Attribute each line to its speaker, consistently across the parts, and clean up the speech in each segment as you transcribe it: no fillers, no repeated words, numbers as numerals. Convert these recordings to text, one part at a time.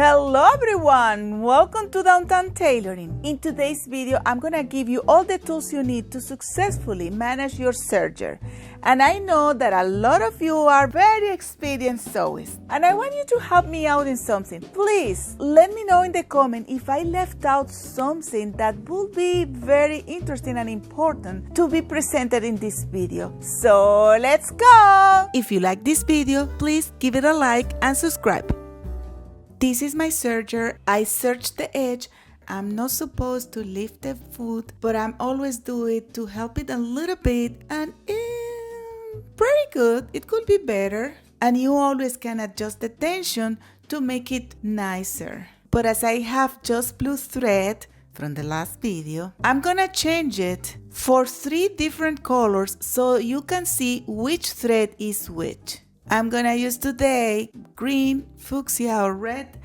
Speaker 1: Hello everyone, welcome to Downtown Tailoring. In today's video, I'm gonna give you all the tools you need to successfully manage your serger. And I know that a lot of you are very experienced sewists, and I want you to help me out in something. Please let me know in the comment if I left out something that would be very interesting and important to be presented in this video. So let's go! If you like this video, please give it a like and subscribe. This is my serger. I searched the edge. I'm not supposed to lift the foot, but I'm always do it to help it a little bit, and pretty good. It could be better. And you always can adjust the tension to make it nicer. But as I have just blue thread from the last video, I'm gonna change it for 3 different colors so you can see which thread is which. I'm gonna use today green, fuchsia or red.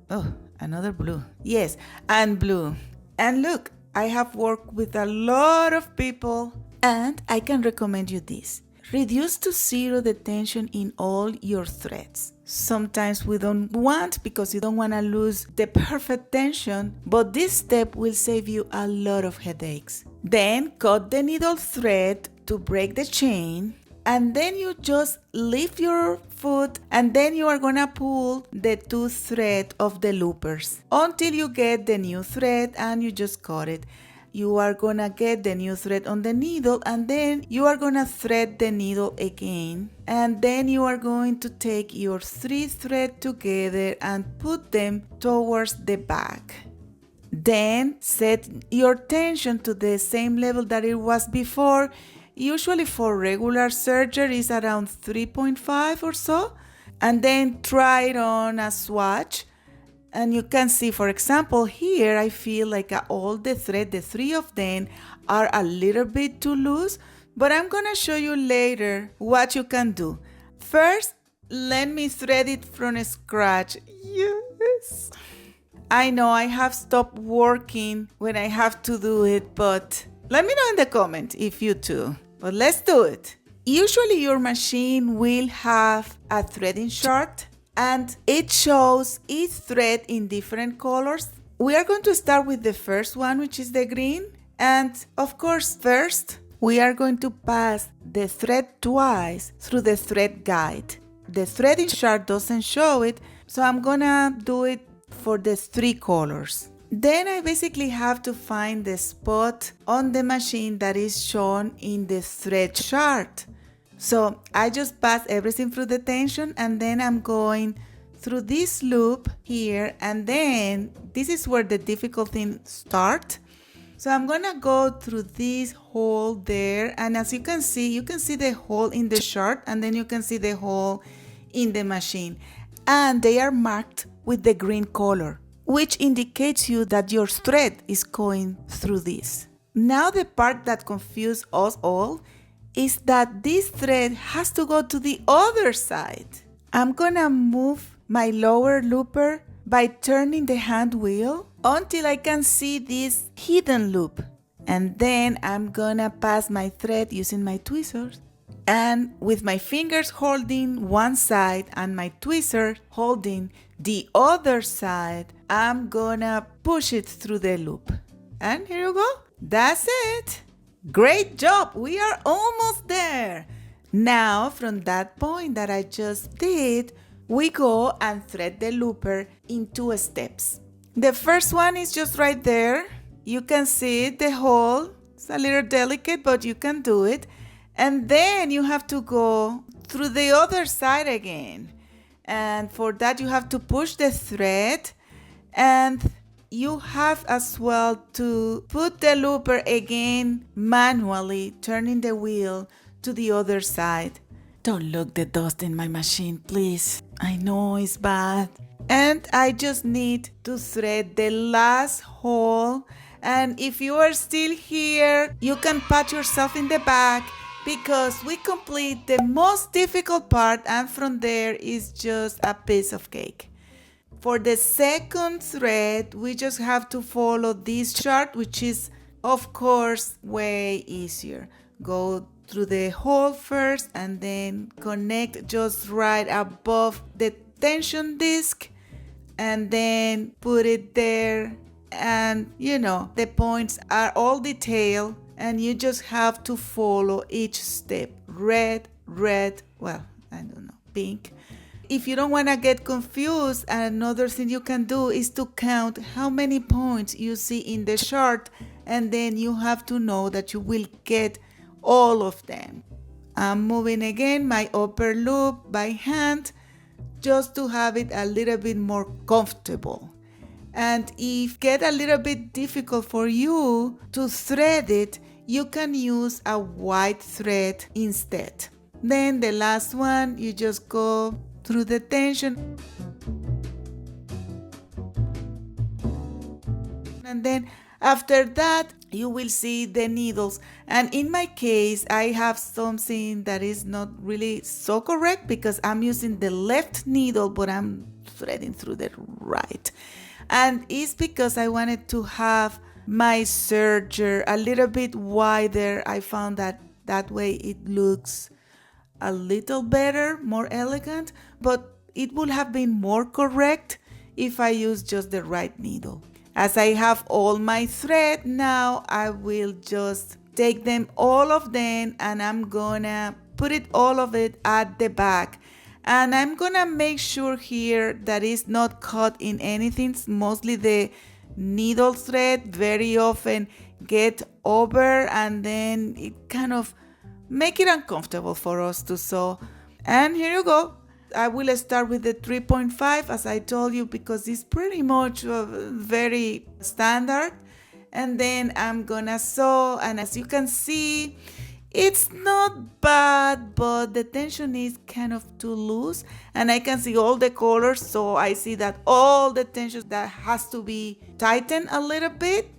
Speaker 1: Oh, another blue. Yes, and blue. And look, I have worked with a lot of people and I can recommend you this. Reduce to 0 the tension in all your threads. Sometimes we don't want because you don't want to lose the perfect tension, but this step will save you a lot of headaches. Then cut the needle thread to break the chain. And then you just lift your foot and then you are gonna pull the 2 threads of the loopers until you get the new thread and you just cut it. You are gonna get the new thread on the needle and then you are gonna thread the needle again. And then you are going to take your 3 threads together and put them towards the back. Then set your tension to the same level that it was before. Usually for regular serger is around 3.5 or so. And then try it on a swatch. And you can see, for example, here I feel like all the thread, the 3 of them are a little bit too loose. But I'm gonna show you later what you can do. First, let me thread it from scratch. Yes! I know I have stopped working when I have to do it, but let me know in the comment if you too. But let's do it. Usually your machine will have a threading chart and it shows each thread in different colors. We are going to start with the first one, which is the green. And of course, first, we are going to pass the thread twice through the thread guide. The threading chart doesn't show it, so I'm gonna do it for the 3 colors. Then I basically have to find the spot on the machine that is shown in the thread chart. So I just pass everything through the tension and then I'm going through this loop here, and then this is where the difficult thing starts. So I'm gonna go through this hole there, and as you can see the hole in the chart and then you can see the hole in the machine. And they are marked with the green color, which indicates you that your thread is going through this. Now the part that confused us all is that this thread has to go to the other side. I'm gonna move my lower looper by turning the hand wheel until I can see this hidden loop. And then I'm gonna pass my thread using my tweezers. And with my fingers holding one side and my tweezer holding the other side, I'm gonna push it through the loop. And here you go. That's it. Great job. We are almost there. Now, from that point that I just did, we go and thread the looper in 2 steps. The first one is just right there. You can see it, the hole. It's a little delicate, but you can do it. And then you have to go through the other side again. And for that, you have to push the thread. And you have as well to put the looper again manually, turning the wheel to the other side. Don't look the dust in my machine, please. I know it's bad. And I just need to thread the last hole. And if you are still here, you can pat yourself in the back, because we complete the most difficult part and from there is just a piece of cake. For the second thread, we just have to follow this chart, which is of course way easier. Go through the hole first and then connect just right above the tension disc and then put it there. And the points are all detailed, and you just have to follow each step. Red, well, I don't know, pink. If you don't want to get confused, another thing you can do is to count how many points you see in the chart, and then you have to know that you will get all of them. I'm moving again my upper loop by hand just to have it a little bit more comfortable. And if it gets a little bit difficult for you to thread it, you can use a white thread instead. Then the last one, you just go through the tension. And then after that, you will see the needles. And in my case, I have something that is not really so correct because I'm using the left needle, but I'm threading through the right. And it's because I wanted to have my serger a little bit wider. I found that way it looks a little better, more elegant, but it would have been more correct if I used just the right needle. As I have all my thread now, I will just take them, all of them, and I'm gonna put it all of it at the back. And I'm gonna make sure here that it's not caught in anything. Mostly the needle thread very often get over, and then it kind of make it uncomfortable for us to sew. And here you go. I will start with the 3.5 as I told you, because it's pretty much very standard. And then I'm gonna sew, and as you can see, it's not bad, but the tension is kind of too loose, and I can see all the colors, so I see that all the tension that has to be tightened a little bit.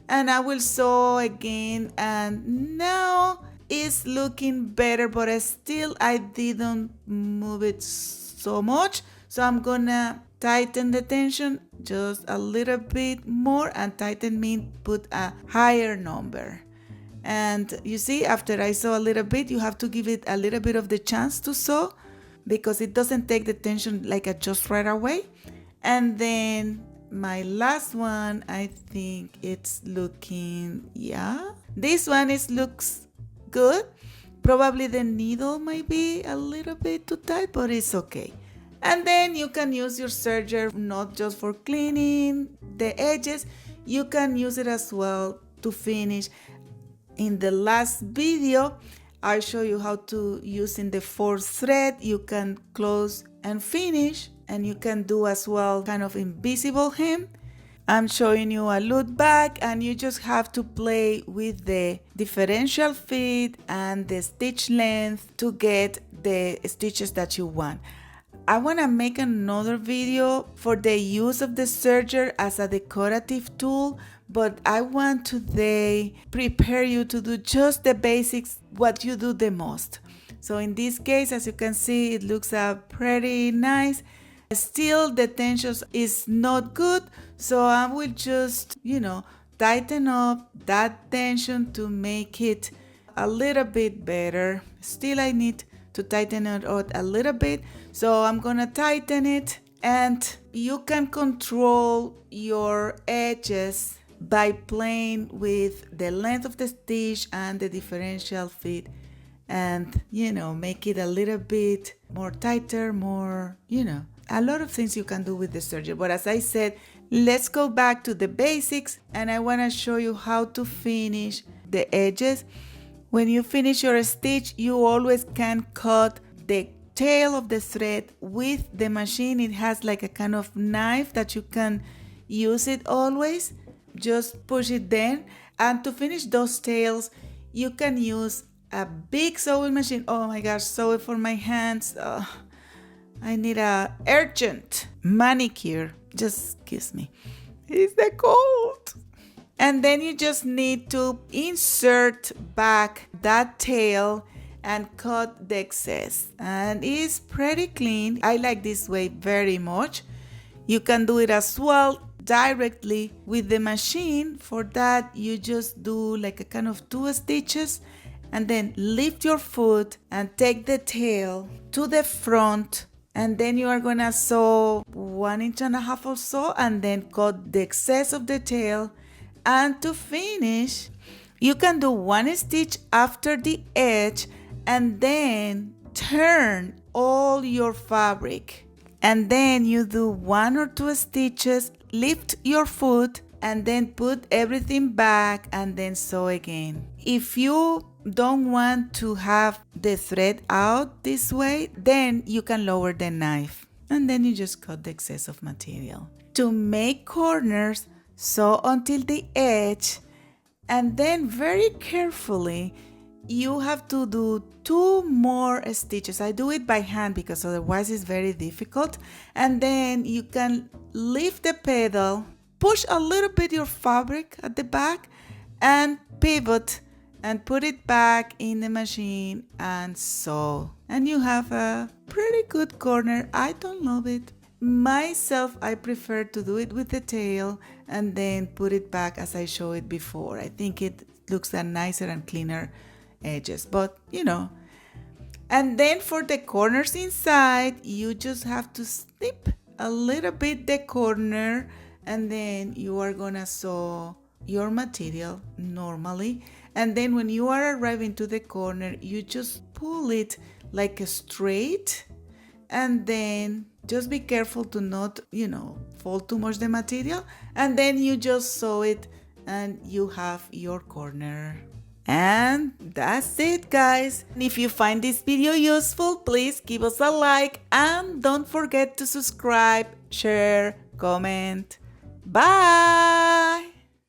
Speaker 1: And I will sew again, and now it's looking better, but I didn't move it so much, so I'm gonna tighten the tension just a little bit more, and tighten means put a higher number. And you see, after I sew a little bit, you have to give it a little bit of the chance to sew, because it doesn't take the tension like just right away. And then my last one, I think it's looking, yeah, this one looks good. Probably the needle might be a little bit too tight, but it's okay. And then you can use your serger not just for cleaning the edges, you can use it as well to finish. In the last video, I show you how to using the 4th thread. You can close and finish, and you can do as well kind of invisible hem. I'm showing you a loop back, and you just have to play with the differential feet and the stitch length to get the stitches that you want. I want to make another video for the use of the serger as a decorative tool, but I want today prepare you to do just the basics, what you do the most. So in this case, as you can see, it looks pretty nice. Still, the tension is not good, so I will just, tighten up that tension to make it a little bit better. Still, I need to tighten it out a little bit, so I'm gonna tighten it. And you can control your edges by playing with the length of the stitch and the differential feet, and make it a little bit more tighter, more, a lot of things you can do with the serger. But as I said, let's go back to the basics, and I want to show you how to finish the edges. When you finish your stitch, you always can cut the tail of the thread with the machine. It has like a kind of knife that you can use it always. Just push it then. And to finish those tails, you can use a big sewing machine. Oh my gosh, sorry for my hands. I need a urgent manicure. Just kiss me. It's the cold. And then you just need to insert back that tail and cut the excess. And it's pretty clean. I like this way very much. You can do it as well directly with the machine. For that, you just do like a kind of 2 stitches, and then lift your foot and take the tail to the front And then you are gonna sew 1.5 inches or so, and then cut the excess of the tail. And to finish, you can do 1 stitch after the edge and then turn all your fabric. And then you do 1 or 2 stitches, lift your foot, and then put everything back and then sew again. If you don't want to have the thread out this way, then you can lower the knife and then you just cut the excess of material. To make corners, sew until the edge, and then very carefully you have to do 2 more stitches. I do it by hand because otherwise it's very difficult. And then you can lift the pedal, push a little bit your fabric at the back, and pivot and put it back in the machine and sew. And you have a pretty good corner. I don't love it. Myself, I prefer to do it with the tail and then put it back as I showed it before. I think it looks a nicer and cleaner edges, but you know. And then for the corners inside, you just have to snip a little bit the corner, and then you are gonna sew your material normally. And then when you are arriving to the corner, you just pull it like a straight, and then just be careful to not, fold too much the material, and then you just sew it and you have your corner. And that's it, guys. If you find this video useful, please give us a like and don't forget to subscribe, share, comment. Bye!